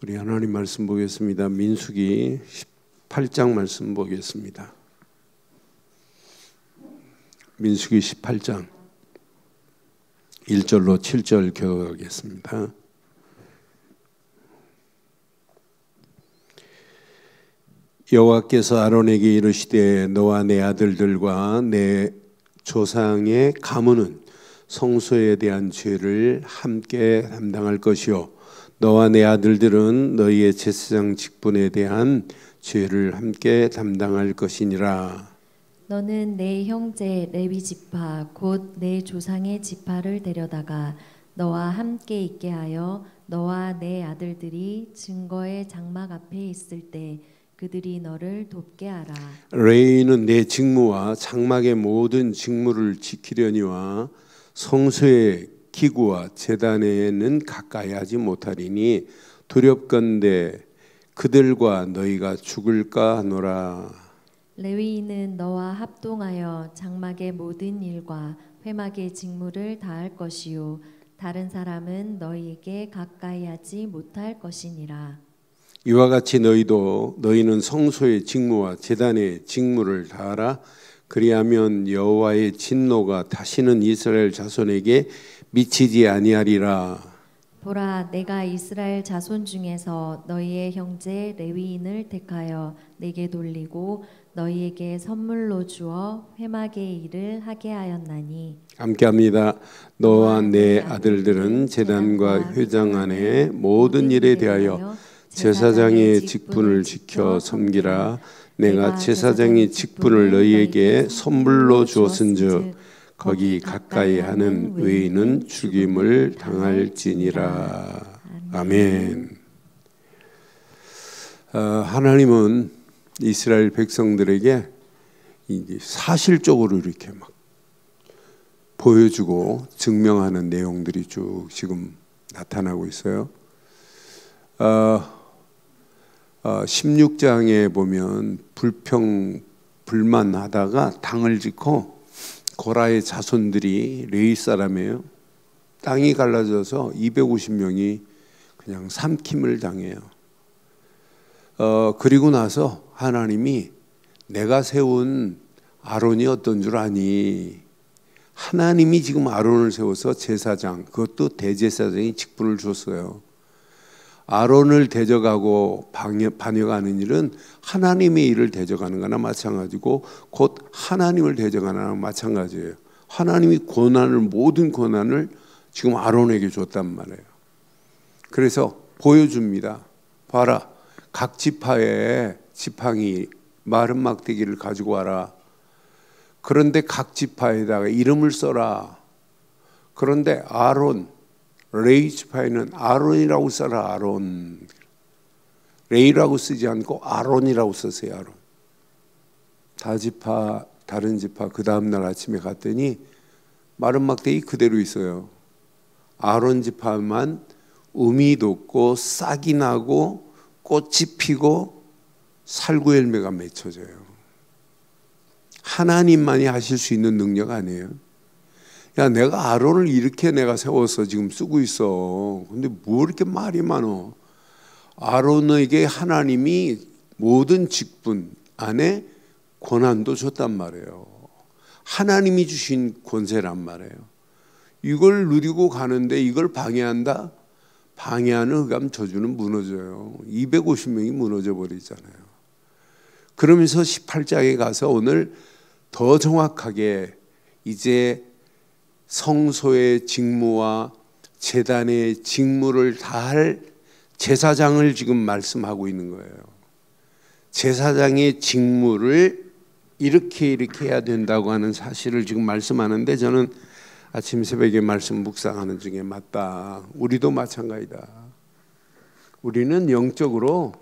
우리 하나님 말씀 보겠습니다. 민수기 18장 말씀 보겠습니다. 민수기 18장 1절로 7절 교독하겠습니다. 여호와께서 아론에게 이르시되 너와 내 아들들과 내 조상의 가문은 성소에 대한 죄를 함께 담당할 것이요 너와 내 아들들은 너희의 제사장 직분에 대한 죄를 함께 담당할 것이니라. 너는 내 형제 레위 지파 곧 내 조상의 지파를 데려다가 너와 함께 있게 하여 너와 내 아들들이 증거의 장막 앞에 있을 때 그들이 너를 돕게 하라. 레위는 내 직무와 장막의 모든 직무를 지키려니와 성소의 기구와 제단에는 가까이 하지 못하리니 두렵건대 그들과 너희가 죽을까 하노라. 레위인은 너와 합동하여 장막의 모든 일과 회막의 직무를 다할 것이요 다른 사람은 너희에게 가까이 하지 못할 것이니라. 이와 같이 너희는 성소의 직무와 제단의 직무를 다하라. 그리하면 여호와의 진노가 다시는 이스라엘 자손에게 미치지 아니하리라. 보라, 내가 이스라엘 자손 중에서 너희의 형제 레위인을 택하여 내게 돌리고 너희에게 선물로 주어 회막의 일을 하게 하였나니. 함께합니다. 너와 내 아들들은 제단과 회장 안의 모든 일에 대하여 제사장의 직분을 지켜 섬기라. 내가 제사장의 직분을 너희에게 선물로 주었은즉 거기 가까이 하는 외인은 죽임을 당할지니라. 아멘. 하나님은 이스라엘 백성들에게 사실적으로 이렇게 막 보여주고 증명하는 내용들이 쭉 지금 나타나고 있어요. 16장에 보면 불만하다가 당을 짓고 고라의 자손들이 레위 사람이에요. 땅이 갈라져서 250명이 그냥 삼킴을 당해요. 그리고 나서 하나님이 내가 세운 아론이 어떤 줄 아니? 하나님이 지금 아론을 세워서 제사장, 그것도 대제사장이 직분을 줬어요. 아론을 대적하고 반역하는 일은 하나님의 일을 대적하는 거나 마찬가지고 곧 하나님을 대적하는 거나 마찬가지예요. 하나님이 모든 권한을 지금 아론에게 줬단 말이에요. 그래서 보여줍니다. 봐라, 각 지파에 지팡이 마른 막대기를 가지고 와라. 그런데 각 지파에다가 이름을 써라. 그런데 아론, 레위 지파에는 아론이라고 써라. 아론. 레위라고 쓰지 않고 아론이라고 썼어요. 아론. 다른 지파 그 다음날 아침에 갔더니 마른 막대기 그대로 있어요. 아론 지파만 음이 돋고 싹이 나고 꽃이 피고 살구 열매가 맺혀져요. 하나님만이 하실 수 있는 능력 아니에요. 야, 내가 아론을 이렇게 내가 세워서 지금 쓰고 있어. 근데 뭐 이렇게 말이 많어? 아론에게 하나님이 모든 직분 안에 권한도 줬단 말이에요. 하나님이 주신 권세란 말이에요. 이걸 누리고 가는데 이걸 방해한다? 방해하는 흑암 저주는 무너져요. 250명이 무너져 버리잖아요. 그러면서 18장에 가서 오늘 더 정확하게 이제 성소의 직무와 제단의 직무를 다할 제사장을 지금 말씀하고 있는 거예요. 제사장의 직무를 이렇게 해야 된다고 하는 사실을 지금 말씀하는데 저는 아침 새벽에 말씀 묵상하는 중에 맞다. 우리도 마찬가지다. 우리는 영적으로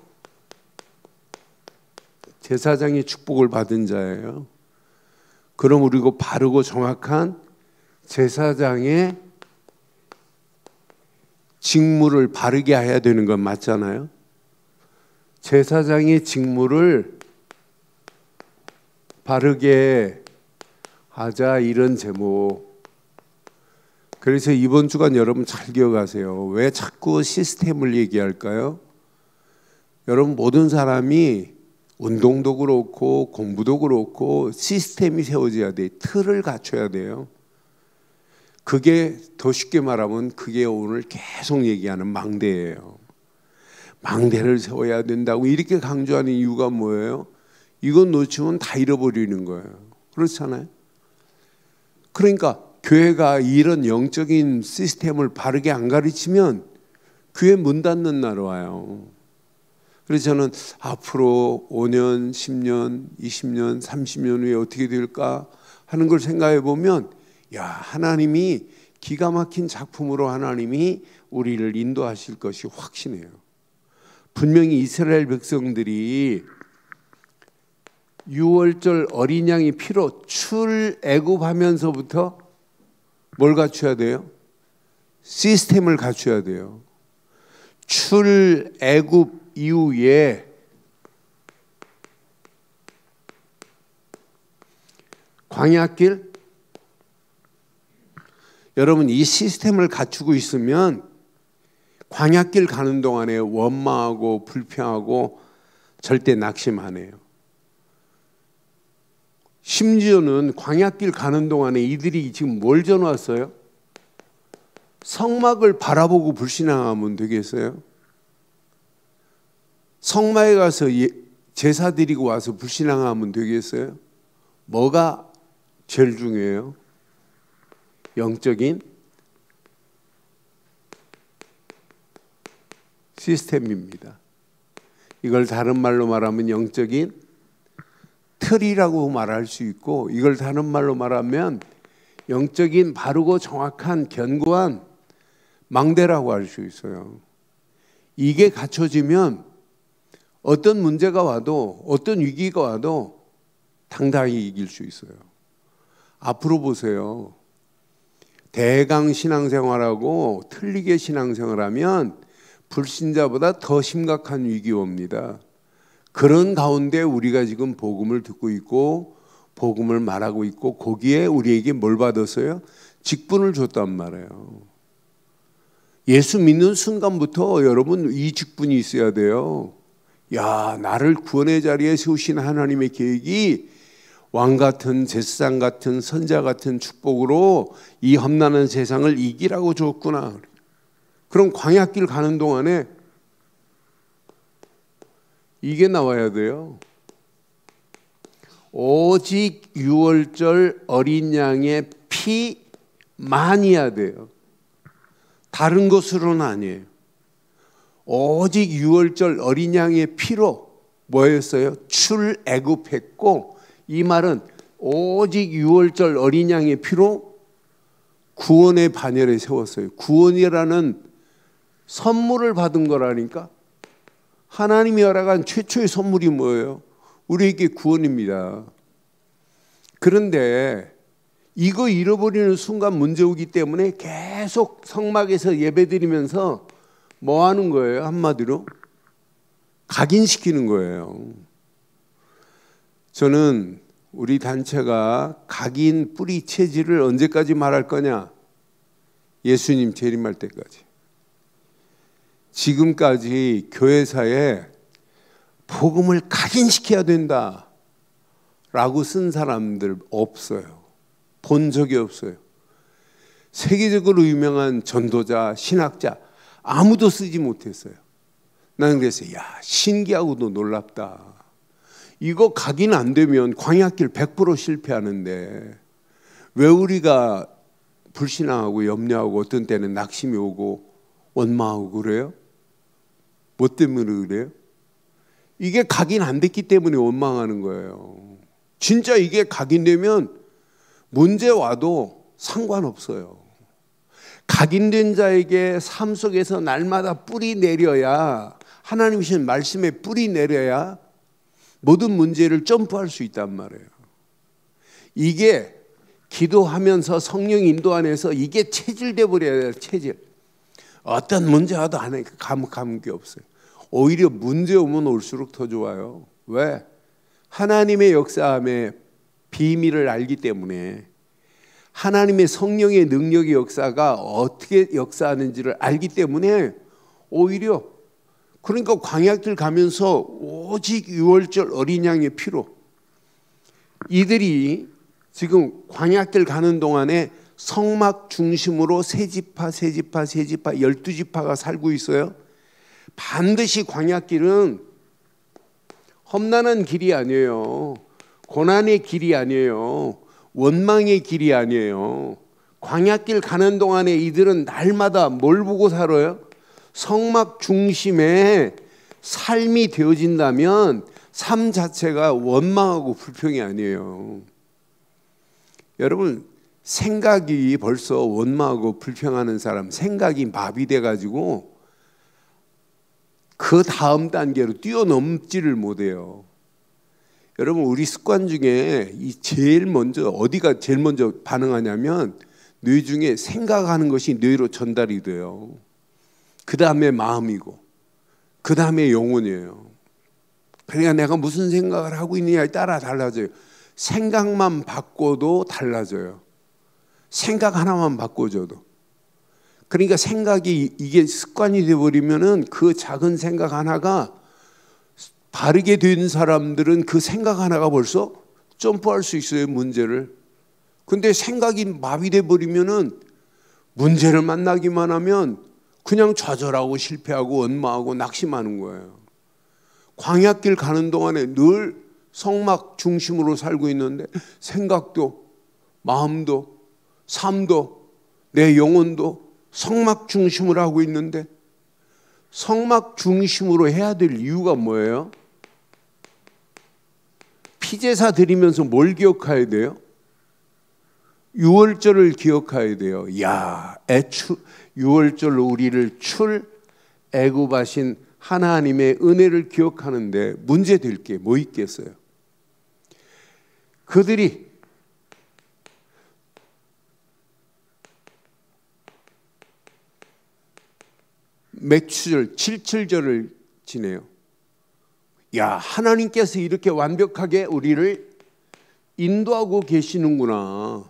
제사장의 축복을 받은 자예요. 그럼 우리가 바르고 정확한 제사장의 직무를 바르게 해야 되는 건 맞잖아요. 제사장의 직무를 바르게 하자, 이런 제목. 그래서 이번 주간 여러분 잘 기억하세요. 왜 자꾸 시스템을 얘기할까요? 여러분, 모든 사람이 운동도 그렇고 공부도 그렇고 시스템이 세워져야 돼. 틀을 갖춰야 돼요. 그게 더 쉽게 말하면 그게 오늘 계속 얘기하는 망대예요. 망대를 세워야 된다고 이렇게 강조하는 이유가 뭐예요? 이건 놓치면 다 잃어버리는 거예요. 그렇잖아요. 그러니까 교회가 이런 영적인 시스템을 바르게 안 가르치면 교회 문 닫는 날 와요. 그래서 저는 앞으로 5년, 10년, 20년, 30년 후에 어떻게 될까 하는 걸 생각해 보면, 야, 하나님이 기가 막힌 작품으로 하나님이 우리를 인도하실 것이 확신해요. 분명히 이스라엘 백성들이 유월절 어린 양의 피로 출애굽하면서부터 뭘 갖춰야 돼요? 시스템을 갖춰야 돼요. 출애굽 이후에 광야길, 여러분 이 시스템을 갖추고 있으면 광야길 가는 동안에 원망하고 불평하고 절대 낙심 안 해요. 심지어는 광야길 가는 동안에 이들이 지금 뭘 전해왔어요? 성막을 바라보고 불신앙하면 되겠어요? 성막에 가서 제사 드리고 와서 불신앙하면 되겠어요? 뭐가 제일 중요해요? 영적인 시스템입니다. 이걸 다른 말로 말하면 영적인 틀이라고 말할 수 있고, 이걸 다른 말로 말하면 영적인 바르고 정확한 견고한 망대라고 할 수 있어요. 이게 갖춰지면 어떤 문제가 와도 어떤 위기가 와도 당당히 이길 수 있어요. 앞으로 보세요. 대강 신앙생활하고 틀리게 신앙생활하면 불신자보다 더 심각한 위기 옵니다. 그런 가운데 우리가 지금 복음을 듣고 있고 복음을 말하고 있고, 거기에 우리에게 뭘 받았어요? 직분을 줬단 말이에요. 예수 믿는 순간부터 여러분 이 직분이 있어야 돼요. 야, 나를 구원의 자리에 세우신 하나님의 계획이 왕 같은 제사장 같은 선자 같은 축복으로 이 험난한 세상을 이기라고 줬구나. 그럼 광야길 가는 동안에 이게 나와야 돼요. 오직 유월절 어린 양의 피만이야 돼요. 다른 것으로는 아니에요. 오직 유월절 어린 양의 피로 뭐였어요? 출애굽했고, 이 말은 오직 유월절 어린 양의 피로 구원의 반열에 세웠어요. 구원이라는 선물을 받은 거라니까. 하나님이 허락한 최초의 선물이 뭐예요? 우리에게 구원입니다. 그런데 이거 잃어버리는 순간 문제 오기 때문에 계속 성막에서 예배드리면서 뭐 하는 거예요? 한마디로 각인시키는 거예요. 저는 우리 단체가 각인 뿌리 체질을 언제까지 말할 거냐? 예수님 재림할 때까지. 지금까지 교회사에 복음을 각인시켜야 된다 라고 쓴 사람들 없어요. 본 적이 없어요. 세계적으로 유명한 전도자, 신학자 아무도 쓰지 못했어요. 나는 그랬어요. 야, 신기하고도 놀랍다. 이거 각인 안 되면 광야길 100% 실패하는데 왜 우리가 불신앙하고 염려하고 어떤 때는 낙심이 오고 원망하고 그래요? 뭐 때문에 그래요? 이게 각인 안 됐기 때문에 원망하는 거예요. 진짜 이게 각인되면 문제 와도 상관없어요. 각인된 자에게 삶 속에서 날마다 뿌리 내려야, 하나님 주신 말씀에 뿌리 내려야 모든 문제를 점프할 수 있단 말이에요. 이게 기도하면서 성령 인도 안에서 이게 체질돼 버려야 돼요. 체질. 어떤 문제 와도 안 해. 감기 없어요. 오히려 문제 오면 올수록 더 좋아요. 왜? 하나님의 역사함의 비밀을 알기 때문에, 하나님의 성령의 능력의 역사가 어떻게 역사하는지를 알기 때문에 오히려 그러니까 광야길 가면서 오직 유월절 어린 양의 피로, 이들이 지금 광야길 가는 동안에 성막 중심으로 세 지파 12지파가 살고 있어요. 반드시 광야길은 험난한 길이 아니에요. 고난의 길이 아니에요. 원망의 길이 아니에요. 광야길 가는 동안에 이들은 날마다 뭘 보고 살아요? 성막 중심에 삶이 되어진다면 삶 자체가 원망하고 불평이 아니에요. 여러분, 생각이 벌써 원망하고 불평하는 사람, 생각이 마비돼 가지고 그 다음 단계로 뛰어넘지를 못해요. 여러분, 우리 습관 중에 어디가 제일 먼저 반응하냐면 뇌 중에 생각하는 것이 뇌로 전달이 돼요. 그 다음에 마음이고 그 다음에 영혼이에요. 그러니까 내가 무슨 생각을 하고 있느냐에 따라 달라져요. 생각만 바꿔도 달라져요. 생각 하나만 바꿔줘도. 그러니까 생각이 이게 습관이 되어버리면은 그 작은 생각 하나가, 바르게 된 사람들은 그 생각 하나가 벌써 점프할 수 있어요, 문제를. 근데 생각이 마비돼 버리면은 문제를 만나기만 하면 그냥 좌절하고 실패하고 원망하고 낙심하는 거예요. 광야길 가는 동안에 늘 성막 중심으로 살고 있는데 생각도 마음도 삶도 내 영혼도 성막 중심으로 하고 있는데, 성막 중심으로 해야 될 이유가 뭐예요? 피제사 드리면서 뭘 기억해야 돼요? 유월절을 기억해야 돼요. 유월절로 우리를 출애굽하신 하나님의 은혜를 기억하는데 문제될 게 뭐 있겠어요? 그들이 맥추절 77절을 지내요. 하나님께서 이렇게 완벽하게 우리를 인도하고 계시는구나.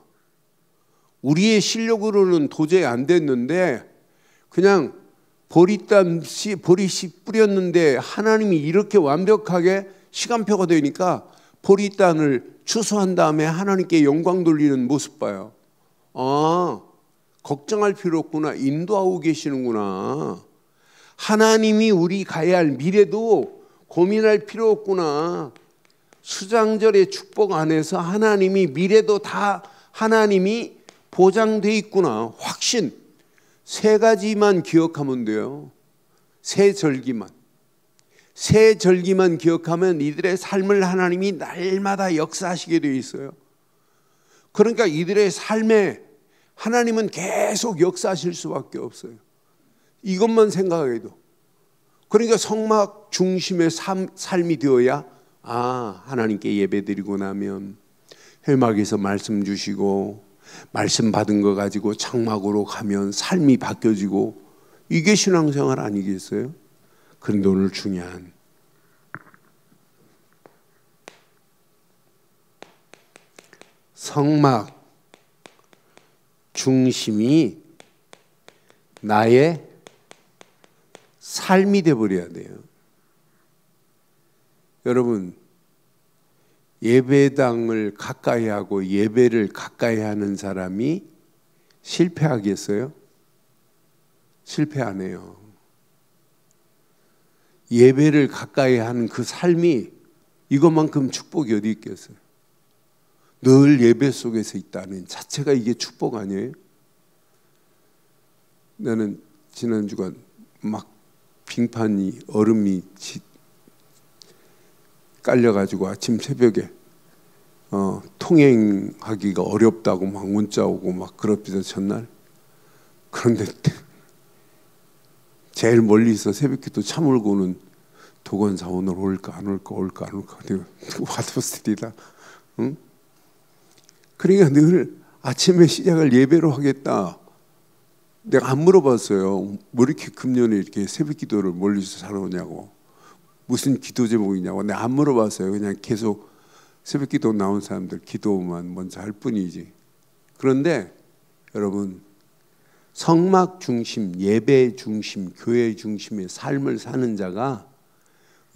우리의 실력으로는 도저히 안 됐는데 그냥 보리씨 뿌렸는데 하나님이 이렇게 완벽하게 시간표가 되니까 보리단을 추수한 다음에 하나님께 영광 돌리는 모습 봐요. 걱정할 필요 없구나. 인도하고 계시는구나. 하나님이 우리 가야 할 미래도 고민할 필요 없구나. 수장절의 축복 안에서 하나님이 미래도 다 하나님이 보장돼 있구나. 확신. 3가지만 기억하면 돼요. 세 절기만 기억하면 이들의 삶을 하나님이 날마다 역사하시게 되어 있어요. 그러니까 이들의 삶에 하나님은 계속 역사하실 수밖에 없어요. 이것만 생각해도. 그러니까 성막 중심의 삶이 되어야 하나님께 예배드리고 나면 회막에서 말씀 주시고 말씀 받은 거 가지고 장막으로 가면 삶이 바뀌어지고, 이게 신앙생활 아니겠어요? 그런데 오늘 중요한 성막 중심이 나의 삶이 되어버려야 돼요. 여러분, 예배당을 가까이 하고 예배를 가까이 하는 사람이 실패하겠어요? 실패 안 해요. 예배를 가까이 하는 그 삶이 이것만큼 축복이 어디 있겠어요? 늘 예배 속에서 있다는 자체가 이게 축복 아니에요? 나는 지난 주간 막 빙판이 얼음이 깔려가지고 아침 새벽에 통행하기가 어렵다고 막 문자 오고 막 그럽니다, 전날. 그런데 제일 멀리서 새벽기도 참을고는 도건사 오늘 올까 안 올까 와도스리다. 응? 그러니까 늘 아침에 시작을 예배로 하겠다. 내가 안 물어봤어요. 뭐 이렇게 금년에 이렇게 새벽기도를 멀리서 살아오냐고, 무슨 기도 제목이냐고. 내가 안 물어봤어요. 그냥 계속 새벽기도 나온 사람들 기도만 먼저 할 뿐이지. 그런데 여러분, 성막 중심, 예배 중심, 교회 중심의 삶을 사는 자가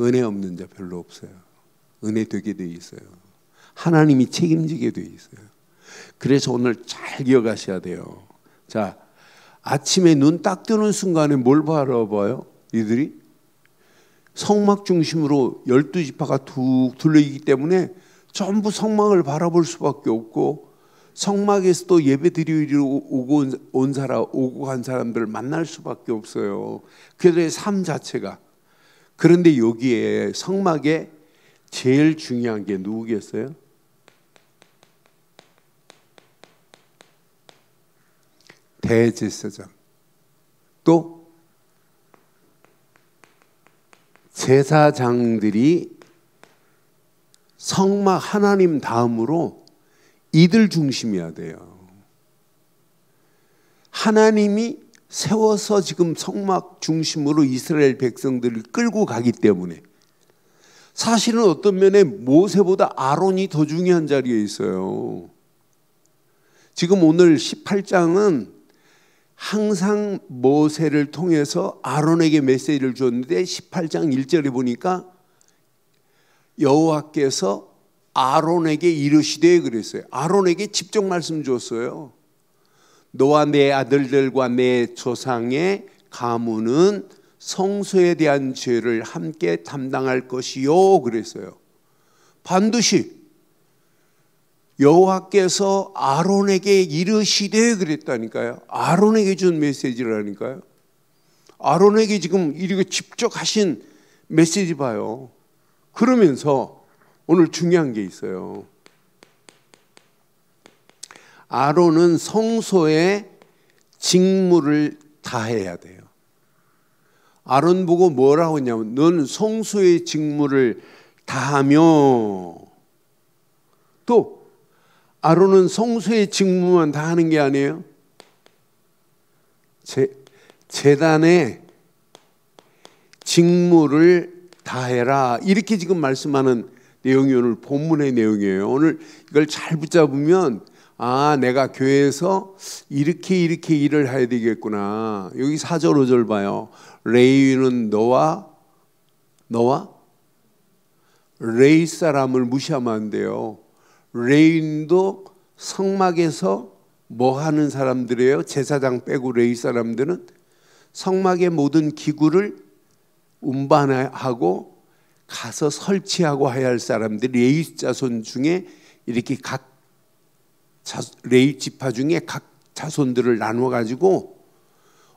은혜 없는 자 별로 없어요. 은혜 되게 돼 있어요. 하나님이 책임지게 돼 있어요. 그래서 오늘 잘 기억하셔야 돼요. 자, 아침에 눈 딱 뜨는 순간에 뭘 바라봐요? 이들이 성막 중심으로 12지파가 툭 둘러있기 때문에 전부 성막을 바라볼 수밖에 없고, 성막에서도 예배 드리러 오고 간 사람들을 만날 수밖에 없어요. 그들의 삶 자체가. 그런데 여기에 성막에 제일 중요한 게 누구겠어요? 대제사장, 또 제사장들이 성막 하나님 다음으로 이들 중심이어야 돼요. 하나님이 세워서 지금 성막 중심으로 이스라엘 백성들을 끌고 가기 때문에, 사실은 어떤 면에 모세보다 아론이 더 중요한 자리에 있어요. 지금 오늘 18장은 항상 모세를 통해서 아론에게 메시지를 줬는데 18장 1절에 보니까 여호와께서 아론에게 이르시되 그랬어요. 아론에게 직접 말씀 줬어요. 너와 내 아들들과 내 조상의 가문은 성소에 대한 죄를 함께 담당할 것이요 그랬어요. 반드시 여호와께서 아론에게 이르시되 그랬다니까요. 아론에게 준 메시지라니까요. 아론에게 지금 이렇게 직접 하신 메시지 봐요. 그러면서 오늘 중요한 게 있어요. 아론은 성소의 직무를 다해야 돼요. 아론 보고 뭐라고 했냐면, 넌 성소의 직무를 다하며, 또 아론은 성소의 직무만 다 하는 게 아니에요. 제단의 직무를 다해라, 이렇게 지금 말씀하는 내용이 오늘 본문의 내용이에요. 오늘 이걸 잘 붙잡으면, 아, 내가 교회에서 이렇게 일을 해야 되겠구나. 여기 4절 5절 봐요. 레위는 너와 레위 사람을 무시하면 안 돼요. 레위인도 성막에서 뭐 하는 사람들이에요? 제사장 빼고 레위 사람들은 성막의 모든 기구를 운반하고 가서 설치하고 해야 할 사람들이 레위 자손 중에 이렇게 각 레위 지파 중에 각 자손들을 나눠 가지고,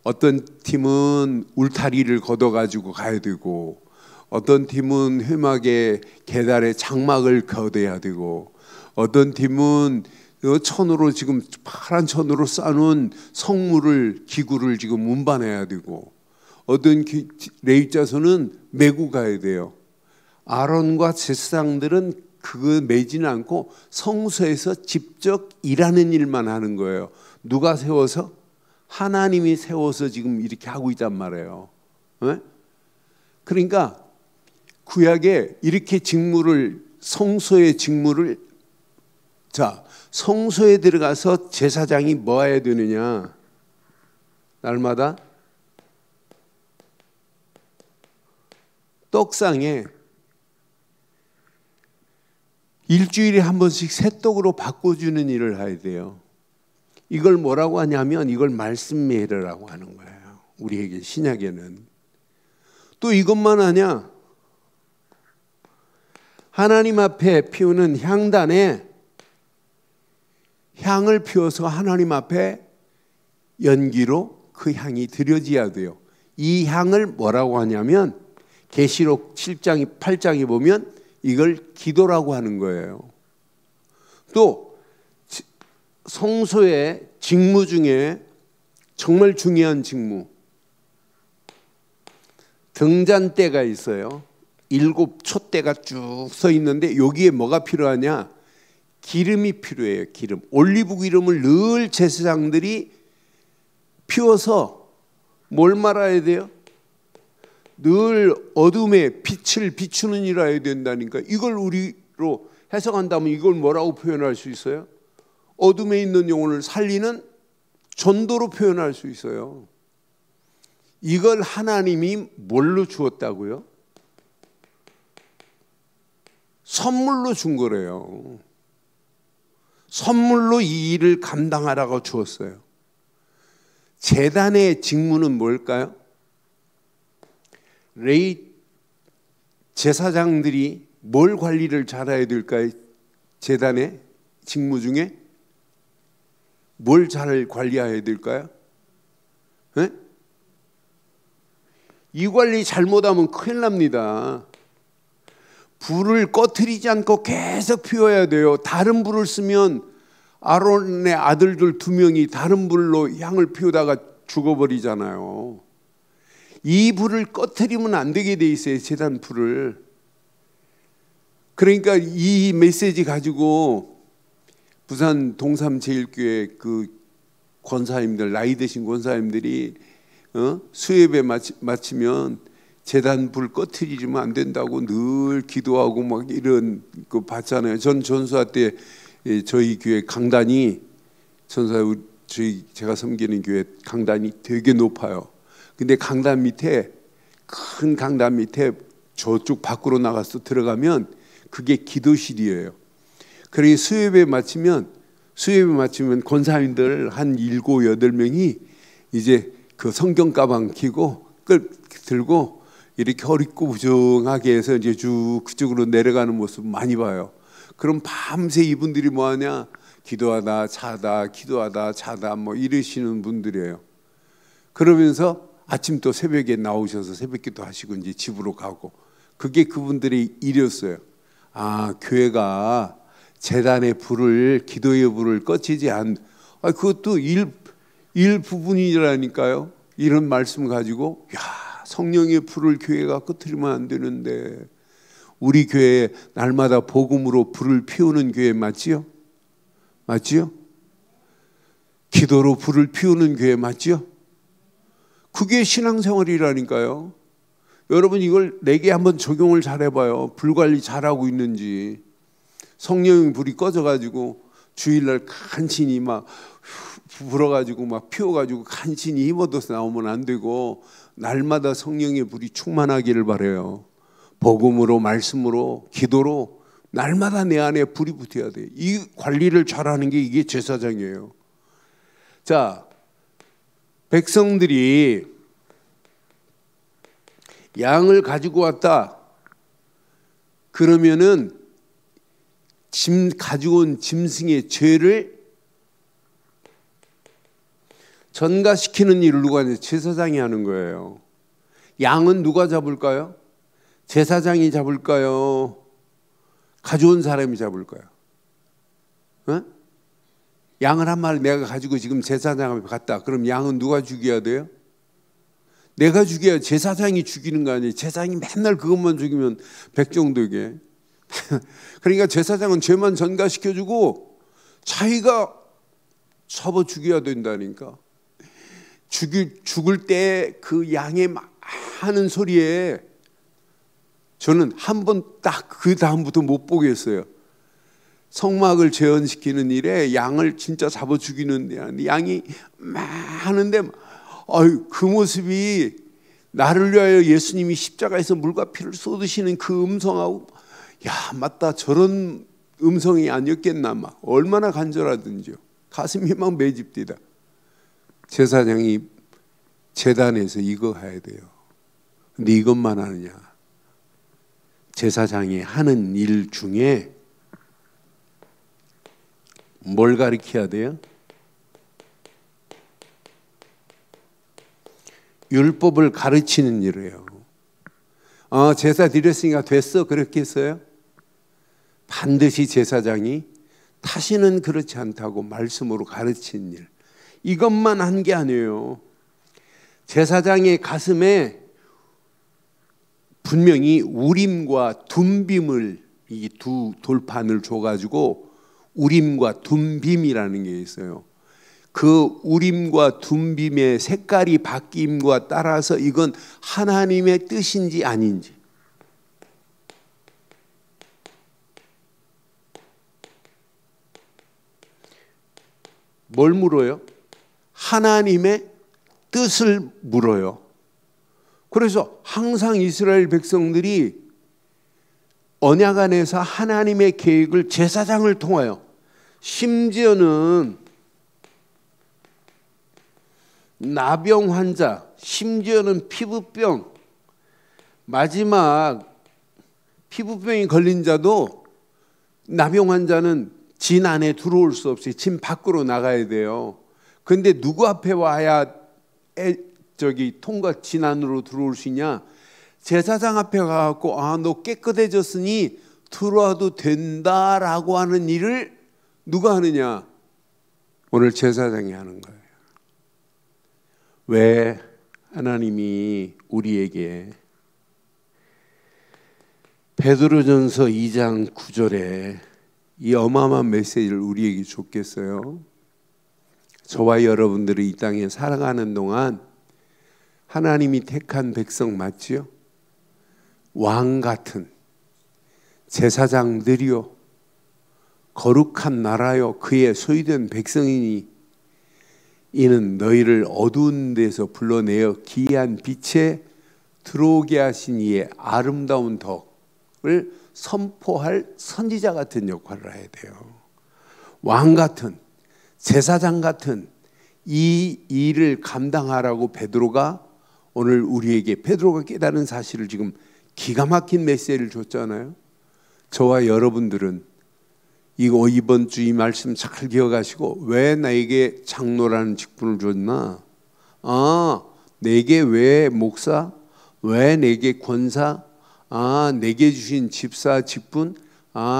어떤 팀은 울타리를 걷어 가지고 가야 되고, 어떤 팀은 회막의 계달에 장막을 걷어야 되고, 어떤 팀은 천으로 지금 파란 천으로 쌓아놓은 성물을 기구를 지금 운반해야 되고, 어떤 레위 자손은 메고 가야 돼요. 아론과 제사장들은 그거 매지는 않고 성소에서 직접 일하는 일만 하는 거예요. 누가 세워서? 하나님이 세워서 지금 이렇게 하고 있단 말이에요. 네? 그러니까 구약에 이렇게 성소의 직무를, 자, 성소에 들어가서 제사장이 뭐 해야 되느냐? 날마다 떡상에 일주일에 한 번씩 새 떡으로 바꿔주는 일을 해야 돼요. 이걸 뭐라고 하냐면, 이걸 말씀매라고 하는 거예요. 우리에게 신약에는. 또 이것만 하냐? 하나님 앞에 피우는 향단에 향을 피워서 하나님 앞에 연기로 그 향이 드려져야 돼요. 이 향을 뭐라고 하냐면, 계시록 7장 8장에 보면 이걸 기도라고 하는 거예요. 또 성소의 직무 중에 정말 중요한 직무, 등잔대가 있어요. 7 촛대가 쭉 서 있는데 여기에 뭐가 필요하냐? 기름이 필요해요. 기름, 올리브 기름을 늘 제사장들이 피워서 뭘 말아야 돼요? 늘 어둠에 빛을 비추는 일을 해야 된다니까. 이걸 우리로 해석한다면 이걸 뭐라고 표현할 수 있어요? 어둠에 있는 영혼을 살리는 전도로 표현할 수 있어요. 이걸 하나님이 뭘로 주었다고요? 선물로 준 거래요. 선물로 이 일을 감당하라고 주었어요. 제단의 직무는 뭘까요? 레이 제사장들이 뭘 관리를 잘해야 될까요? 제단의 직무 중에 뭘 잘 관리해야 될까요? 네? 이 관리 잘못하면 큰일 납니다. 불을 꺼트리지 않고 계속 피워야 돼요. 다른 불을 쓰면 아론의 아들들 2명이 다른 불로 향을 피우다가 죽어버리잖아요. 이 불을 꺼트리면 안 되게 돼 있어요. 제단 불을. 그러니까 이 메시지 가지고 부산 동삼제일교회 그 권사님들, 나이 드신 권사님들이 수예배 마치면 제단 불 꺼트리면 안 된다고 늘 기도하고 막 이런 거 봤잖아요. 전 전수화 때 저희 교회 강단이 제가 섬기는 교회 강단이 되게 높아요. 근데 강단 밑에 큰 강단 밑에 저쪽 밖으로 나가서 들어가면 그게 기도실이에요. 그러니 수요예배 마치면 권사님들 한 7, 8명이 이제 그 성경 가방 끼고 들고 이렇게 허리꼬부정하게 해서 이제 쭉 그쪽으로 내려가는 모습 많이 봐요. 그럼 밤새 이분들이 뭐 하냐? 기도하다 자다 뭐 이러시는 분들이에요. 그러면서 아침 또 새벽에 나오셔서 새벽기도 하시고 이제 집으로 가고, 그게 그분들의 일이었어요. 아, 교회가 제단의 불을, 기도의 불을 꺼지지 그것도 일부분이라니까요. 이런 말씀 가지고, 야, 성령의 불을 교회가 꺼트리면 안 되는데, 우리 교회 날마다 복음으로 불을 피우는 교회 맞지요? 맞지요? 기도로 불을 피우는 교회 맞지요? 그게 신앙생활이라니까요. 여러분 이걸 내게 한번 적용을 잘 해봐요. 불 관리 잘하고 있는지. 성령의 불이 꺼져가지고 주일날 간신히 막 불어가지고 막 피워가지고 간신히 힘어둬서 나오면 안 되고, 날마다 성령의 불이 충만하기를 바라요. 복음으로, 말씀으로, 기도로 날마다 내 안에 불이 붙어야 돼요. 이 관리를 잘하는 게 이게 제사장이에요. 자, 백성들이 양을 가지고 왔다. 그러면은 가지고 온 짐승의 죄를 전가시키는 일을 누가 하냐? 제사장이 하는 거예요. 양은 누가 잡을까요? 제사장이 잡을까요? 가져온 사람이 잡을까요? 양을 한 마리 내가 가지고 지금 제사장 앞에 갔다. 그럼 양은 누가 죽여야 돼요? 내가 죽여야, 제사장이 죽이는 거 아니에요. 제사장이 맨날 그것만 죽이면 백정되게. 그러니까 제사장은 죄만 전가시켜주고 자기가 잡아 죽여야 된다니까. 죽을 때 그 양의 하는 소리에 저는 한 번 딱 그 다음부터 못 보겠어요. 성막을 재현시키는 일에 양을 진짜 잡아 죽이는, 양이 막 하는데 그 모습이, 나를 위하여 예수님이 십자가에서 물과 피를 쏟으시는 그 음성하고, 야, 맞다, 저런 음성이 아니었겠나, 막 얼마나 간절하든지요. 가슴이 막 매집디다. 제사장이 제단에서 이거 해야 돼요. 근데 이것만 하느냐? 제사장이 하는 일 중에 뭘 가르쳐야 돼요? 율법을 가르치는 일이에요. 제사 드렸으니까 됐어, 그렇게 했어요? 반드시 제사장이 다시는 그렇지 않다고 말씀으로 가르치는 일, 이것만 한 게 아니에요. 제사장의 가슴에 분명히 우림과 둠빔을, 이 두 돌판을 줘가지고 우림과 둠빔이라는 게 있어요. 그 우림과 둠빔의 색깔이 바뀜과 따라서 이건 하나님의 뜻인지 아닌지, 뭘 물어요? 하나님의 뜻을 물어요. 그래서 항상 이스라엘 백성들이 언약 안에서 하나님의 계획을 제사장을 통하여, 심지어는 나병 환자, 심지어는 피부병, 마지막 피부병이 걸린 자도, 나병 환자는 진 안에 들어올 수 없이 진 밖으로 나가야 돼요. 근데 누구 앞에 와야 통과 진 안으로 들어올 수 있냐? 제사장 앞에 가갖고 너 깨끗해졌으니 들어와도 된다라고 하는 일을 누가 하느냐? 오늘 제사장이 하는 거예요. 왜 하나님이 우리에게 베드로전서 2장 9절에 이 어마어마한 메시지를 우리에게 줬겠어요? 저와 여러분들이 이 땅에 살아가는 동안 하나님이 택한 백성 맞지요? 왕 같은 제사장들이요, 거룩한 나라요, 그의 소유된 백성이니 이는 너희를 어두운 데서 불러내어 기이한 빛에 들어오게 하신 이의 아름다운 덕을 선포할 선지자 같은 역할을 해야 돼요. 왕 같은, 제사장 같은 이 일을 감당하라고 베드로가 오늘 우리에게, 베드로가 깨달은 사실을 지금 기가 막힌 메시지를 줬잖아요. 저와 여러분들은 이번 주 이 말씀 잘 기억하시고, 왜 나에게 장로라는 직분을 줬나? 내게 왜 목사? 왜 내게 권사? 내게 주신 집사 직분?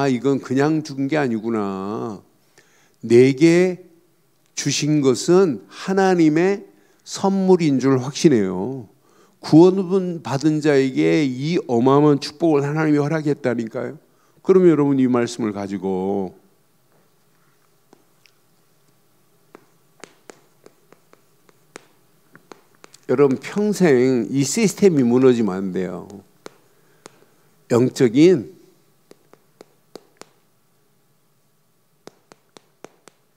이건 그냥 준 게 아니구나. 내게 주신 것은 하나님의 선물인 줄 확신해요. 구원 받은 자에게 이 어마어마한 축복을 하나님이 허락했다니까요. 그러면 여러분 이 말씀을 가지고 여러분 평생 이 시스템이 무너지면 안 돼요. 영적인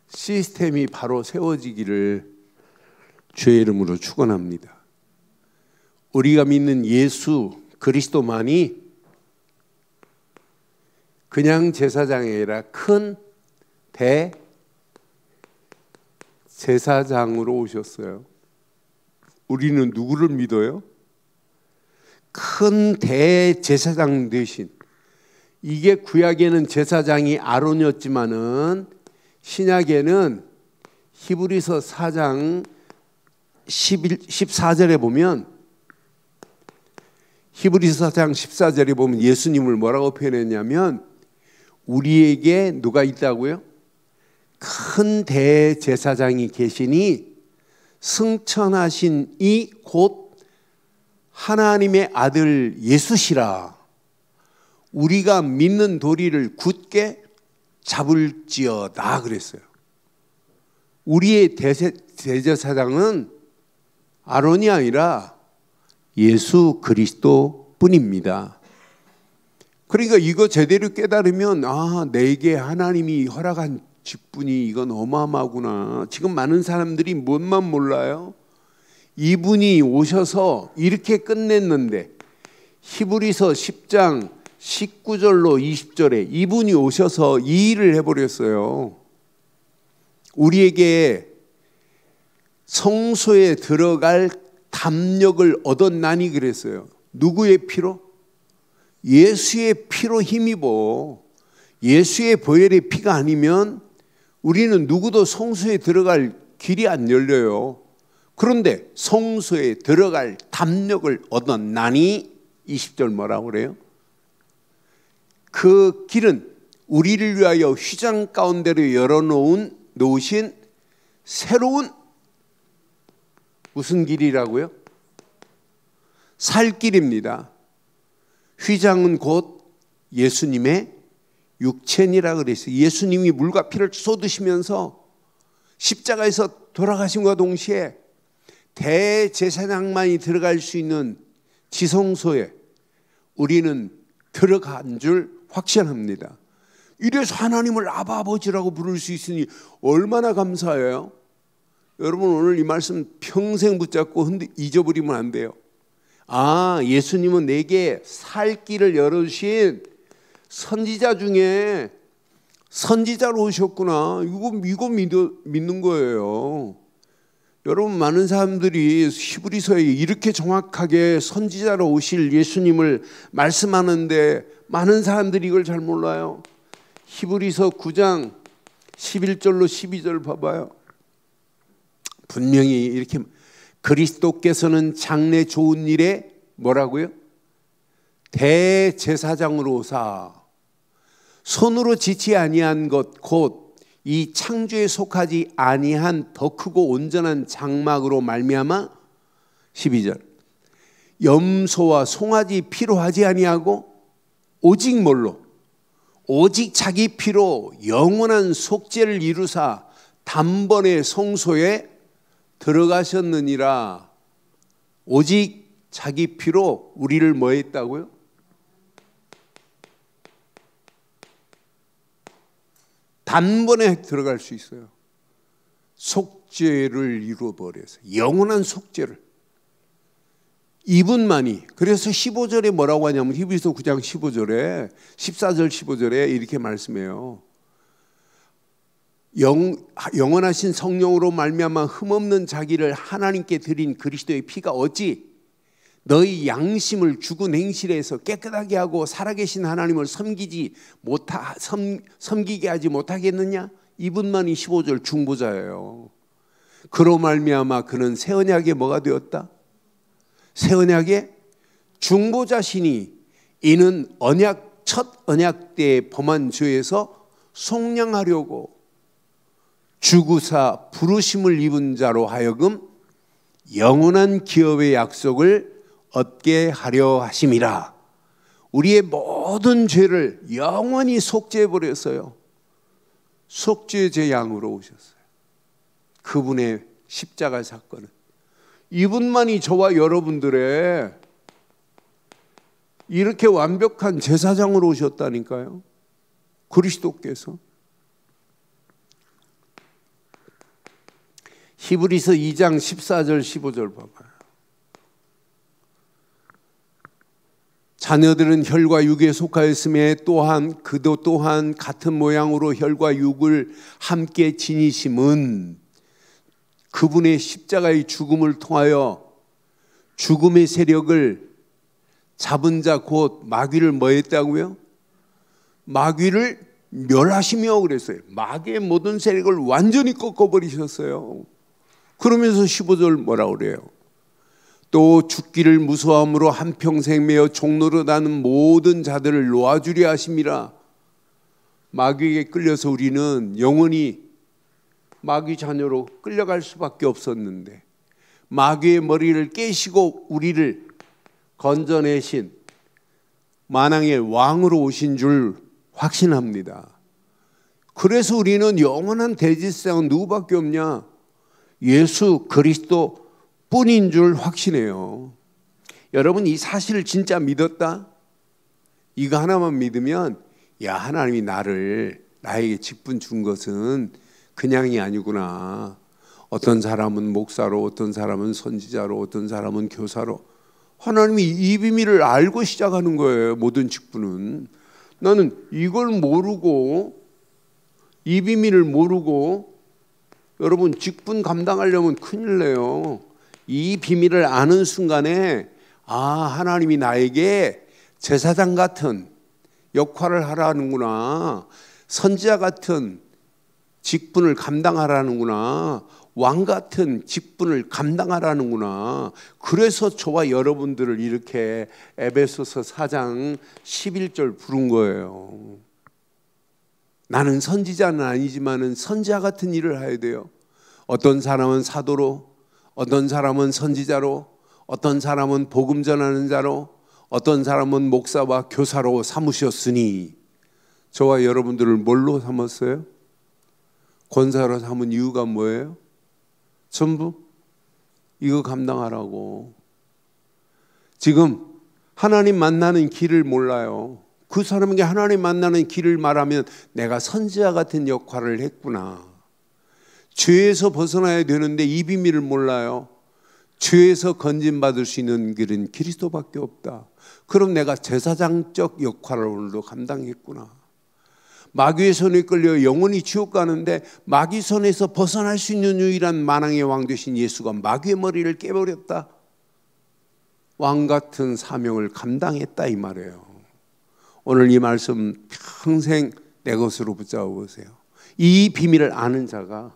시스템이 바로 세워지기를 주의 이름으로 축원합니다. 우리가 믿는 예수 그리스도만이 그냥 제사장이 아니라 큰 대제사장으로 오셨어요. 우리는 누구를 믿어요? 큰 대제사장 대신. 이게 구약에는 제사장이 아론이었지만은 신약에는 히브리서 4장 14절에 보면, 히브리서 4장 14절에 보면 예수님을 뭐라고 표현했냐면, 우리에게 누가 있다고요? 큰 대제사장이 계시니 승천하신 이 곧 하나님의 아들 예수시라. 우리가 믿는 도리를 굳게 잡을지어다 그랬어요. 우리의 대제사장은 아론이 아니라 예수 그리스도 뿐입니다. 그러니까 이거 제대로 깨달으면 내게 하나님이 허락한 직분이 이건 어마어마하구나. 지금 많은 사람들이 뭔만 몰라요? 이분이 오셔서 이렇게 끝냈는데, 히브리서 10장 19절로 20절에 이분이 오셔서 이 일을 해버렸어요. 우리에게 성소에 들어갈 담력을 얻었나니 그랬어요. 누구의 피로? 예수의 피로 힘입어. 예수의 보혈의 피가 아니면 우리는 누구도 성소에 들어갈 길이 안 열려요. 그런데 성소에 들어갈 담력을 얻었나니 20절 뭐라고 그래요? 그 길은 우리를 위하여 휘장 가운데로 열어놓으신 새로운 무슨 길이라고요? 살 길입니다. 휘장은 곧 예수님의 육체니라 그랬어요. 예수님이 물과 피를 쏟으시면서 십자가에서 돌아가심과 동시에 대제사장만이 들어갈 수 있는 지성소에 우리는 들어간 줄 확신합니다. 이래서 하나님을 아바 아버지라고 부를 수 있으니 얼마나 감사해요. 여러분 오늘 이 말씀 평생 붙잡고 잊어버리면 안 돼요. 아, 예수님은 내게 살 길을 열어주신 선지자 중에 선지자로 오셨구나. 이거 믿는 거예요. 여러분, 많은 사람들이 히브리서에 이렇게 정확하게 선지자로 오실 예수님을 말씀하는데 많은 사람들이 이걸 잘 몰라요. 히브리서 9장 11절로 12절 봐봐요. 분명히 이렇게 그리스도께서는 장래 좋은 일에 뭐라고요? 대제사장으로 오사 손으로 지치 아니한 것 곧 이 창조에 속하지 아니한 더 크고 온전한 장막으로 말미암아 12절 염소와 송아지 피로 하지 아니하고 오직 뭘로? 오직 자기 피로 영원한 속죄를 이루사 단번에 성소에 들어가셨느니라. 오직 자기 피로 우리를 뭐 했다고요? 단번에 들어갈 수 있어요. 속죄를 이루어버려서 영원한 속죄를 이분만이. 그래서 15절에 뭐라고 하냐면 히브리서 9장 15절에 14절 15절에 이렇게 말씀해요. 영원하신 성령으로 말미암아 흠없는 자기를 하나님께 드린 그리스도의 피가 어찌 너희 양심을 죽은 행실에서 깨끗하게 하고 살아계신 하나님을 섬기게 하지 못하겠느냐? 이분만이 15절 중보자예요. 그로 말미암아 그는 새 언약의 뭐가 되었다? 새 언약의 중보자시니 이는 첫 언약 때에 범한 죄에서 속량하려고 주구사 부르심을 입은 자로 하여금 영원한 기업의 약속을 얻게 하려 하심이라. 우리의 모든 죄를 영원히 속죄해 버렸어요. 속죄제 양으로 오셨어요. 그분의 십자가 사건은 이분만이 저와 여러분들의 이렇게 완벽한 제사장으로 오셨다니까요. 그리스도께서. 히브리서 2장 14절 15절 봐봐요. 자녀들은 혈과 육에 속하였음에 또한 그도 또한 같은 모양으로 혈과 육을 함께 지니심은 그분의 십자가의 죽음을 통하여 죽음의 세력을 잡은 자 곧 마귀를 뭐 했다고요? 마귀를 멸하시며 그랬어요. 마귀의 모든 세력을 완전히 꺾어버리셨어요. 그러면서 15절 뭐라고 그래요? 또 죽기를 무서함으로 한평생 매어 종노릇하는 모든 자들을 놓아주려 하심이라. 마귀에게 끌려서 우리는 영원히 마귀 자녀로 끌려갈 수밖에 없었는데 마귀의 머리를 깨시고 우리를 건져내신 만왕의 왕으로 오신 줄 확신합니다. 그래서 우리는 영원한 대제사장은 누구밖에 없냐? 예수 그리스도 뿐인 줄 확신해요. 여러분, 이 사실을 진짜 믿었다? 이거 하나만 믿으면 야, 하나님이 나에게 직분 준 것은 그냥이 아니구나. 어떤 사람은 목사로, 어떤 사람은 선지자로, 어떤 사람은 교사로. 하나님이 이 비밀을 알고 시작하는 거예요. 모든 직분은. 나는 이걸 모르고, 이 비밀을 모르고 여러분 직분 감당하려면 큰일 내요. 이 비밀을 아는 순간에 하나님이 나에게 제사장 같은 역할을 하라는구나. 선지자 같은 직분을 감당하라는구나. 왕 같은 직분을 감당하라는구나. 그래서 저와 여러분들을 이렇게 에베소서 4장 11절 부른 거예요. 나는 선지자는 아니지만은 선지자 같은 일을 해야 돼요. 어떤 사람은 사도로, 어떤 사람은 선지자로, 어떤 사람은 복음 전하는 자로, 어떤 사람은 목사와 교사로 삼으셨으니 저와 여러분들을 뭘로 삼았어요? 권사로 삼은 이유가 뭐예요? 전부 이거 감당하라고. 지금 하나님 만나는 길을 몰라요. 그 사람에게 하나님 만나는 길을 말하면 내가 선지자 같은 역할을 했구나. 죄에서 벗어나야 되는데 이 비밀을 몰라요. 죄에서 건진받을 수 있는 길은 그리스도밖에 없다. 그럼 내가 제사장적 역할을 오늘도 감당했구나. 마귀의 손에 끌려 영원히 지옥 가는데 마귀 손에서 벗어날 수 있는 유일한 만왕의 왕 되신 예수가 마귀의 머리를 깨버렸다. 왕 같은 사명을 감당했다 이 말이에요. 오늘 이 말씀 평생 내 것으로 붙잡아 보세요. 이 비밀을 아는 자가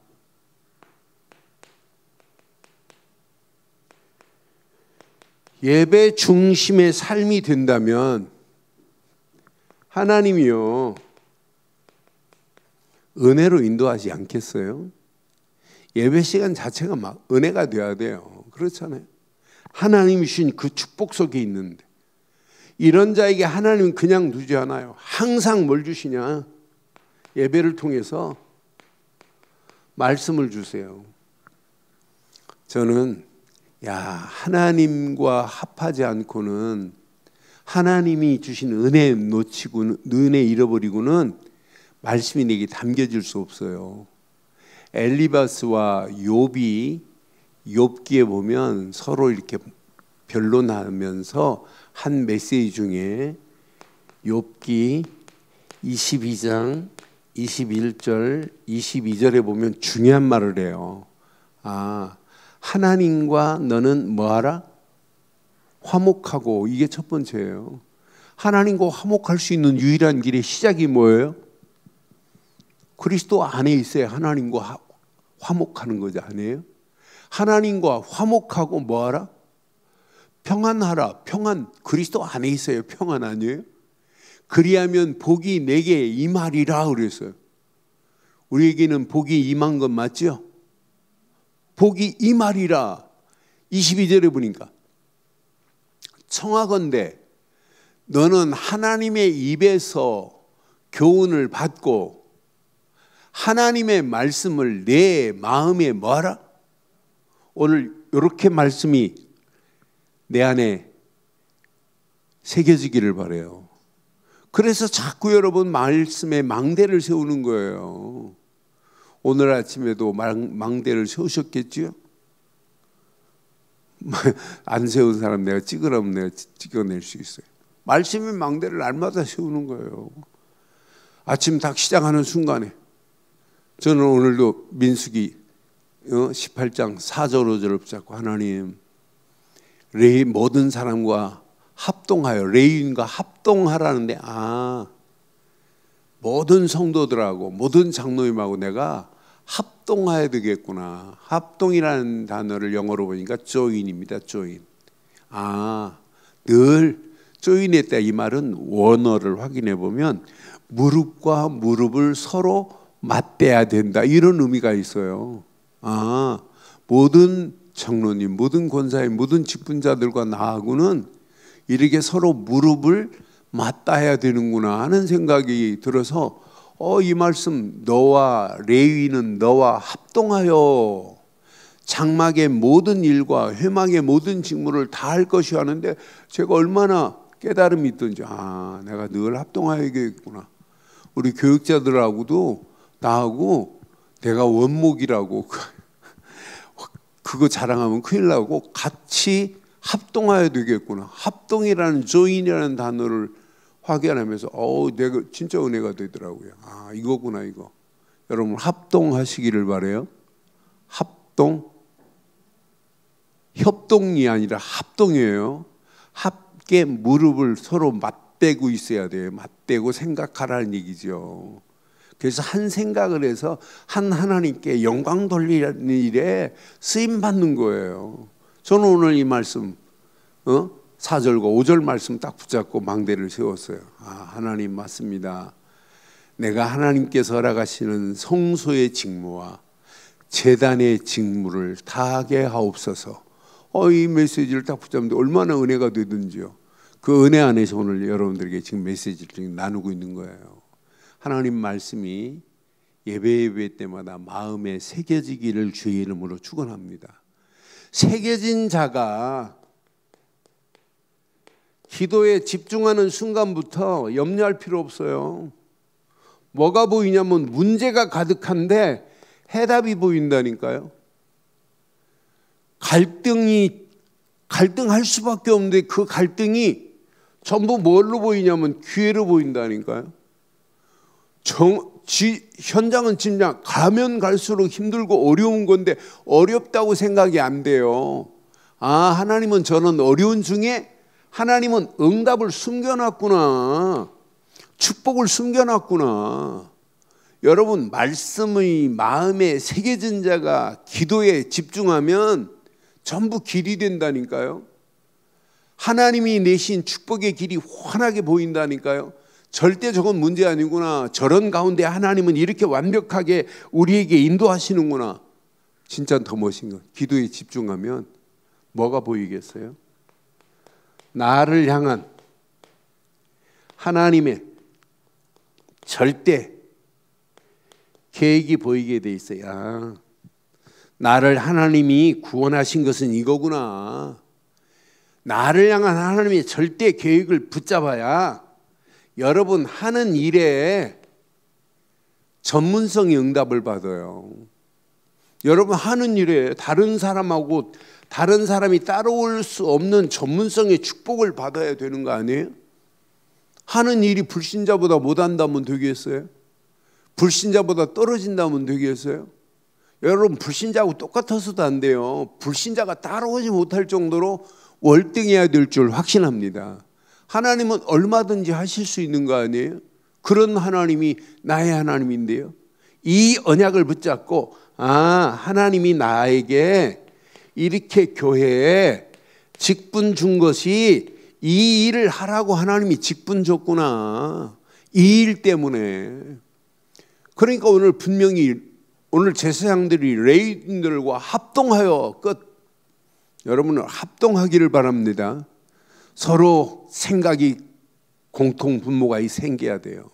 예배 중심의 삶이 된다면 하나님이요 은혜로 인도하지 않겠어요? 예배 시간 자체가 막 은혜가 돼야 돼요. 그렇잖아요. 하나님이 주신 그 축복 속에 있는데 이런 자에게 하나님은 그냥 두지 않아요. 항상 뭘 주시냐? 예배를 통해서 말씀을 주세요. 저는 하나님과 합하지 않고는 하나님이 주신 은혜 놓치고 은혜 잃어버리고는 말씀이 내게 담겨질 수 없어요. 엘리바스와 욥이 욥기에 보면 서로 이렇게 변론하면서 한 메시지 중에 욥기 22장 21절 22절에 보면 중요한 말을 해요. 하나님과 너는 뭐하라? 화목하고, 이게 첫 번째예요. 하나님과 화목할 수 있는 유일한 길의 시작이 뭐예요? 그리스도 안에 있어야 하나님과 화목하는 거지 아니에요? 하나님과 화목하고 뭐하라? 평안하라. 평안, 그리스도 안에 있어요. 평안 아니에요? 그리하면 복이 내게 임하리라 그랬어요. 우리에게는 복이 임한 건 맞죠? 복이 임하리라. 22절에 보니까 청하건대 너는 하나님의 입에서 교훈을 받고 하나님의 말씀을 내 마음에 뭐하라? 오늘 이렇게 말씀이 내 안에 새겨지기를 바라요. 그래서 자꾸 여러분 말씀에 망대를 세우는 거예요. 오늘 아침에도 망대를 세우셨겠지요? 안 세운 사람 내가 찍으라면 내가 찍어낼 수 있어요. 말씀의 망대를 날마다 세우는 거예요. 아침 딱 시작하는 순간에 저는 오늘도 민수기 18장 4절 5절을 붙잡고 하나님 모든 사람과 합동하여 레위인과 합동하라는데 모든 성도들하고 모든 장로님하고 내가 합동해야 되겠구나. 합동이라는 단어를 영어로 보니까 join입니다. join. 늘 join했다 이 말은 원어를 확인해 보면 무릎과 무릎을 서로 맞대야 된다 이런 의미가 있어요. 모든 장로님, 모든 권사님, 모든 직분자들과 나하고는 이렇게 서로 무릎을 맞닿아야 되는구나 하는 생각이 들어서 이 말씀 너와 레위는 너와 합동하여 장막의 모든 일과 회막의 모든 직무를 다 할 것이 하는데 제가 얼마나 깨달음이 있던지 내가 늘 합동하야겠구나. 우리 교육자들하고도 나하고 내가 원목이라고 그거 자랑하면 큰일 나고 같이 합동해야 되겠구나. 합동이라는 join이라는 단어를 확인하면서 내가 진짜 은혜가 되더라고요. 이거구나 이거. 여러분 합동하시기를 바라요. 합동, 협동이 아니라 합동이에요. 함께 무릎을 서로 맞대고 있어야 돼요. 맞대고 생각하라는 얘기죠. 그래서 한 생각을 해서 한 하나님께 영광 돌리는 일에 쓰임 받는 거예요. 저는 오늘 이 말씀 4절과 5절 말씀 딱 붙잡고 망대를 세웠어요. 하나님 맞습니다. 내가 하나님께서 허락하시는 성소의 직무와 제단의 직무를 다하게 하옵소서. 이 메시지를 딱 붙잡는데 얼마나 은혜가 되든지요. 그 은혜 안에서 오늘 여러분들에게 지금 메시지를 나누고 있는 거예요. 하나님 말씀이 예배 때마다 마음에 새겨지기를 주의 이름으로 축원합니다. 새겨진 자가 기도에 집중하는 순간부터 염려할 필요 없어요. 뭐가 보이냐면 문제가 가득한데 해답이 보인다니까요. 갈등할 수밖에 없는데 그 갈등이 전부 뭘로 보이냐면 기회로 보인다니까요. 현장은 진짜 가면 갈수록 힘들고 어려운 건데 어렵다고 생각이 안 돼요. 하나님은 저는 어려운 중에 하나님은 응답을 숨겨놨구나. 축복을 숨겨놨구나. 여러분, 말씀의 마음에 새겨진 자가 기도에 집중하면 전부 길이 된다니까요. 하나님이 내신 축복의 길이 환하게 보인다니까요. 절대 저건 문제 아니구나. 저런 가운데 하나님은 이렇게 완벽하게 우리에게 인도하시는구나. 진짜 더 멋진 건 기도에 집중하면 뭐가 보이겠어요? 나를 향한 하나님의 절대 계획이 보이게 돼 있어요. 나를 하나님이 구원하신 것은 이거구나. 나를 향한 하나님의 절대 계획을 붙잡아야 여러분 하는 일에 전문성의 응답을 받아요. 여러분 하는 일에 다른 사람하고 다른 사람이 따라올 수 없는 전문성의 축복을 받아야 되는 거 아니에요? 하는 일이 불신자보다 못한다면 되겠어요? 불신자보다 떨어진다면 되겠어요? 여러분 불신자하고 똑같아서도 안 돼요. 불신자가 따라오지 못할 정도로 월등해야 될 줄 확신합니다. 하나님은 얼마든지 하실 수 있는 거 아니에요? 그런 하나님이 나의 하나님인데요. 이 언약을 붙잡고 하나님이 나에게 이렇게 교회에 직분 준 것이 이 일을 하라고 하나님이 직분 줬구나. 이 일 때문에. 그러니까 오늘 분명히 오늘 제사장들이 레위인들과 합동하여 여러분은 합동하기를 바랍니다. 서로 생각이 공통 분모가 생겨야 돼요.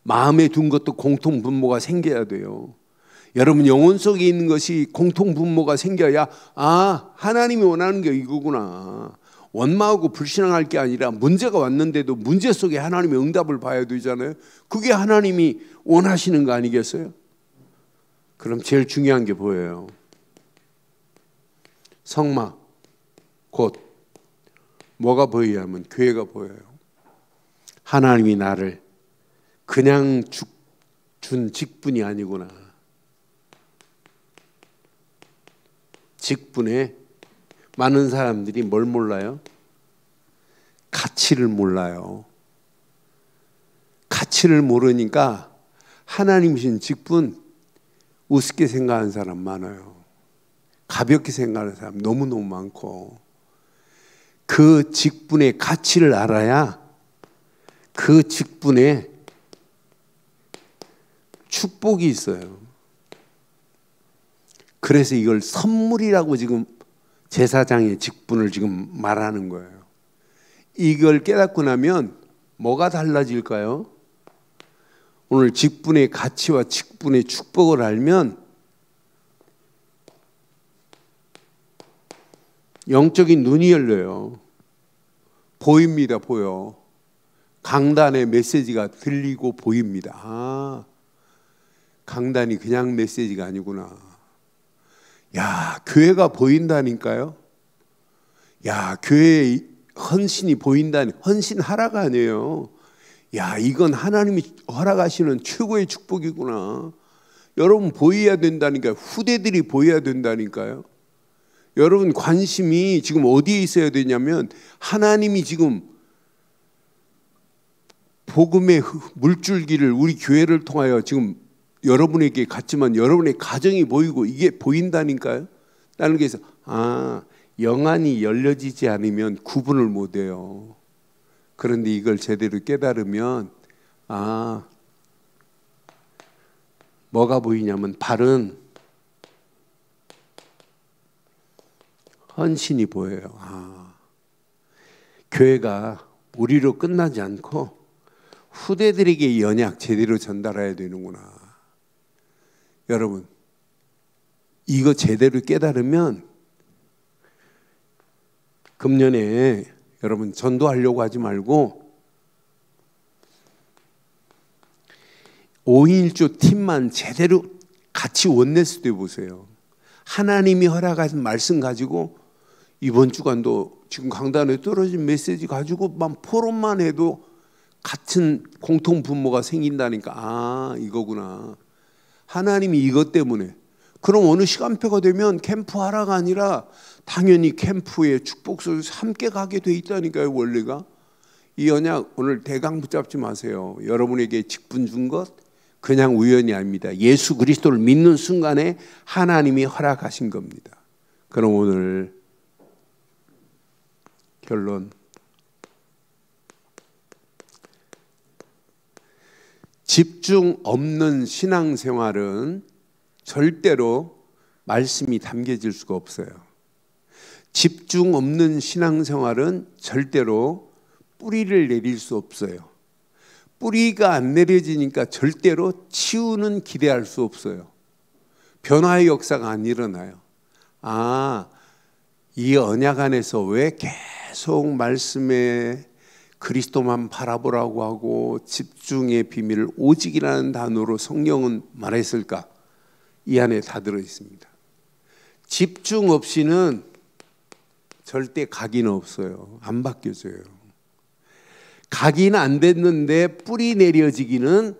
마음에 둔 것도 공통 분모가 생겨야 돼요. 여러분 영혼 속에 있는 것이 공통 분모가 생겨야 하나님이 원하는 게 이거구나. 원망하고 불신앙할 게 아니라 문제가 왔는데도 문제 속에 하나님의 응답을 봐야 되잖아요. 그게 하나님이 원하시는 거 아니겠어요? 그럼 제일 중요한 게 보여요. 성막, 곧 뭐가 보이냐면 교회가 보여요. 하나님이 나를 그냥 준 직분이 아니구나. 직분에 많은 사람들이 뭘 몰라요? 가치를 몰라요. 가치를 모르니까 하나님 주신 직분 우습게 생각하는 사람 많아요. 가볍게 생각하는 사람 너무너무 많고, 그 직분의 가치를 알아야 그 직분에 축복이 있어요. 그래서 이걸 선물이라고 지금 제사장의 직분을 지금 말하는 거예요. 이걸 깨닫고 나면 뭐가 달라질까요? 오늘 직분의 가치와 직분의 축복을 알면 영적인 눈이 열려요. 보입니다. 보여. 강단의 메시지가 들리고 보입니다. 강단이 그냥 메시지가 아니구나. 교회가 보인다니까요. 교회의 헌신이 보인다니. 헌신하라가 아니에요. 이건 하나님이 허락하시는 최고의 축복이구나. 여러분 보여야 된다니까요. 후대들이 보여야 된다니까요. 여러분 관심이 지금 어디에 있어야 되냐면, 하나님이 지금 복음의 물줄기를 우리 교회를 통하여 지금 여러분에게 갔지만 여러분의 가정이 보이고 이게 보인다니까요. 다른 게 있어. 영안이 열려지지 않으면 구분을 못해요. 그런데 이걸 제대로 깨달으면 뭐가 보이냐면 바른 헌신이 보여요. 교회가 우리로 끝나지 않고 후대들에게 이 언약 제대로 전달해야 되는구나. 여러분 이거 제대로 깨달으면 금년에 여러분 전도하려고 하지 말고 5.1조 팀만 제대로 같이 원내스 돼 보세요. 하나님이 허락하신 말씀 가지고 이번 주간도 지금 강단에 떨어진 메시지 가지고만 포럼만 해도 같은 공통 분모가 생긴다니까, 아, 이거구나. 하나님이 이것 때문에. 그럼 어느 시간표가 되면 캠프 하라가 아니라 당연히 캠프의 축복 속에서 함께 가게 돼 있다니까요, 원래가. 이 언약 오늘 대강 붙잡지 마세요. 여러분에게 직분 준 것 그냥 우연이 아닙니다. 예수 그리스도를 믿는 순간에 하나님이 허락하신 겁니다. 그럼 오늘 결론. 집중 없는 신앙생활은 절대로 말씀이 담겨질 수가 없어요. 집중 없는 신앙생활은 절대로 뿌리를 내릴 수 없어요. 뿌리가 안 내려지니까 절대로 치유는 기대할 수 없어요. 변화의 역사가 안 일어나요. 아, 이 언약 안에서 왜 계속 말씀에 그리스도만 바라보라고 하고 집중의 비밀을 오직이라는 단어로 성경은 말했을까? 이 안에 다 들어있습니다. 집중 없이는 절대 각인은 없어요. 안 바뀌어져요. 각인은 안 됐는데 뿌리 내려지기는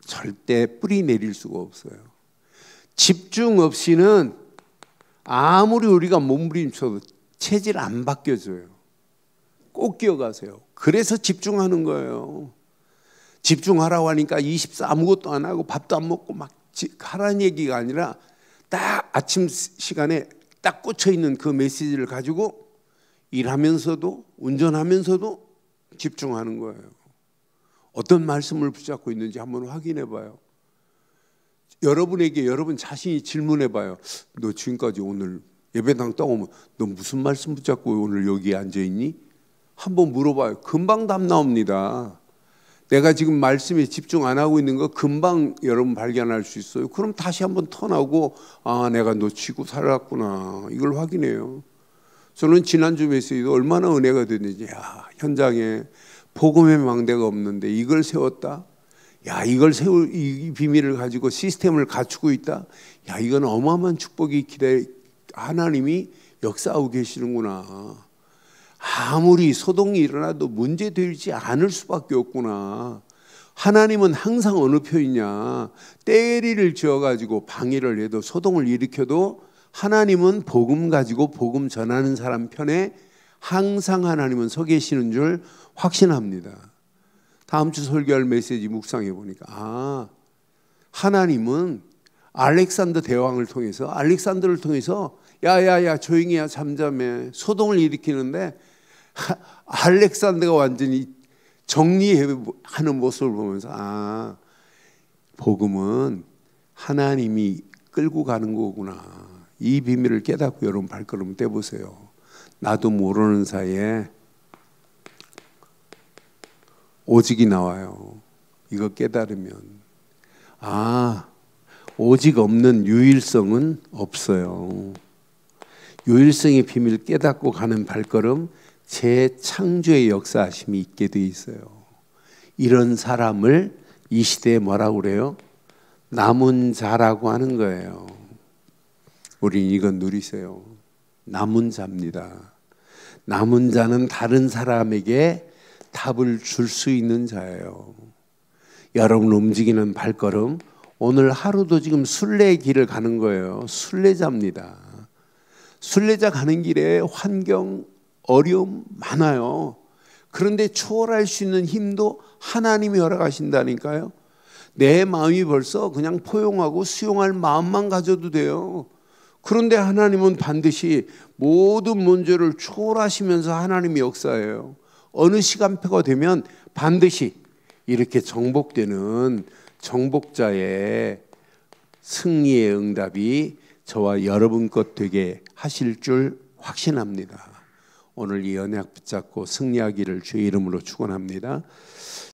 절대 뿌리 내릴 수가 없어요. 집중 없이는 아무리 우리가 몸부림쳐도 체질 안 바뀌어져요. 꼭 기억하세요. 그래서 집중하는 거예요. 집중하라고 하니까 24 아무것도 안 하고 밥도 안 먹고 막 하라는 얘기가 아니라 딱 아침 시간에 딱 꽂혀 있는 그 메시지를 가지고 일하면서도 운전하면서도 집중하는 거예요. 어떤 말씀을 붙잡고 있는지 한번 확인해 봐요. 여러분에게 여러분 자신이 질문해 봐요. 너 지금까지 오늘 예배당 딱 오면 너 무슨 말씀 붙잡고 오늘 여기에 앉아 있니? 한번 물어봐요. 금방 답 나옵니다. 내가 지금 말씀에 집중 안 하고 있는 거 금방 여러분 발견할 수 있어요. 그럼 다시 한번 턴하고 아, 내가 놓치고 살았구나. 이걸 확인해요. 저는 지난주 메시지도 얼마나 은혜가 됐는지, 야, 현장에 복음의 망대가 없는데 이걸 세웠다. 야, 이걸 세울 이 비밀을 가지고 시스템을 갖추고 있다. 야, 이건 어마어마한 축복이 하나님이 역사하고 계시는구나. 아무리 소동이 일어나도 문제되지 않을 수밖에 없구나. 하나님은 항상 어느 편이냐. 때리를 지어가지고 방해를 해도 소동을 일으켜도 하나님은 복음 가지고 복음 전하는 사람 편에 항상 하나님은 서 계시는 줄 확신합니다. 다음 주 설교할 메시지 묵상해 보니까 아, 하나님은 알렉산더 대왕을 통해서 알렉산더를 통해서 야야야 조용히 해 잠잠해 소동을 일으키는데 알렉산더가 완전히 정리하는 모습을 보면서 아, 복음은 하나님이 끌고 가는 거구나. 이 비밀을 깨닫고 여러분 발걸음 떼보세요. 나도 모르는 사이에 오직이 나와요. 이거 깨달으면 아, 오직 없는 유일성은 없어요. 유일성의 비밀 깨닫고 가는 발걸음 재창조의 역사하심이 있게 돼 있어요. 이런 사람을 이 시대에 뭐라고 그래요? 남은 자라고 하는 거예요. 우린 이건 누리세요. 남은 자입니다. 남은 자는 다른 사람에게 답을 줄 수 있는 자예요. 여러분 움직이는 발걸음 오늘 하루도 지금 순례의 길을 가는 거예요. 순례자입니다. 순례자 가는 길에 환경, 어려움 많아요. 그런데 초월할 수 있는 힘도 하나님이 허락하신다니까요. 내 마음이 벌써 그냥 포용하고 수용할 마음만 가져도 돼요. 그런데 하나님은 반드시 모든 문제를 초월하시면서 하나님이 역사해요. 어느 시간표가 되면 반드시 이렇게 정복되는 정복자의 승리의 응답이 저와 여러분 것 되게 하실 줄 확신합니다. 오늘 이 언약 붙잡고 승리하기를 주의 이름으로 축원합니다.